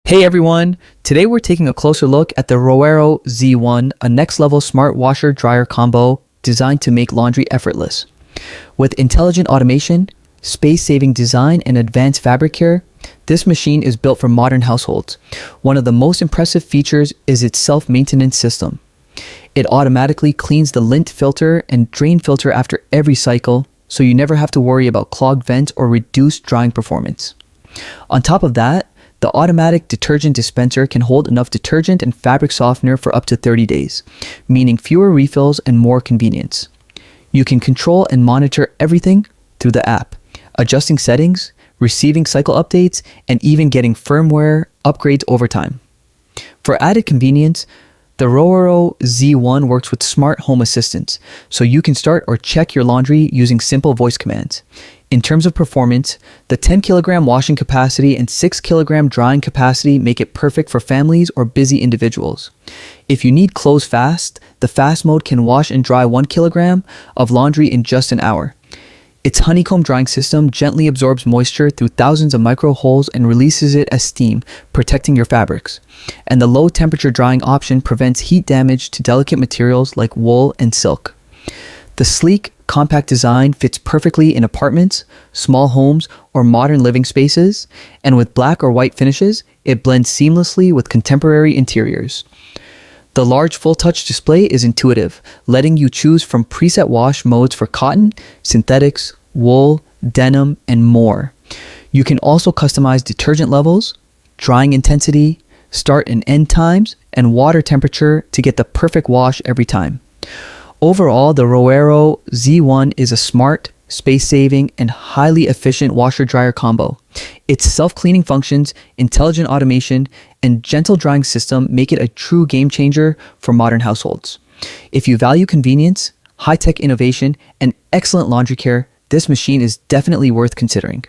Hey everyone! Today we're taking a closer look at the Roborock Zeo One, a next-level smart washer-dryer combo designed to make laundry effortless. With intelligent automation, space-saving design, and advanced fabric care, this machine is built for modern households. One of the most impressive features is its self-maintenance system. It automatically cleans the lint filter and drain filter after every cycle, so you never have to worry about clogged vents or reduced drying performance. On top of that, the automatic detergent dispenser can hold enough detergent and fabric softener for up to 30 days, meaning fewer refills and more convenience. You can control and monitor everything through the app, adjusting settings, receiving cycle updates, and even getting firmware upgrades over time. For added convenience, the Roborock Zeo One works with smart home assistants, so you can start or check your laundry using simple voice commands. In terms of performance, the 10 kilogram washing capacity and 6 kilogram drying capacity make it perfect for families or busy individuals. If you need clothes fast, the fast mode can wash and dry 1 kilogram of laundry in just an hour. Its honeycomb drying system gently absorbs moisture through thousands of micro holes and releases it as steam, protecting your fabrics. And the low temperature drying option prevents heat damage to delicate materials like wool and silk. The sleek, compact design fits perfectly in apartments, small homes, or modern living spaces, and with black or white finishes, it blends seamlessly with contemporary interiors. The large full-touch display is intuitive, letting you choose from preset wash modes for cotton, synthetics, wool, denim, and more. You can also customize detergent levels, drying intensity, start and end times, and water temperature to get the perfect wash every time. Overall, the Roborock Zeo One is a smart, space-saving, and highly efficient washer-dryer combo. Its self-cleaning functions, intelligent automation, and gentle drying system make it a true game-changer for modern households. If you value convenience, high-tech innovation, and excellent laundry care, this machine is definitely worth considering.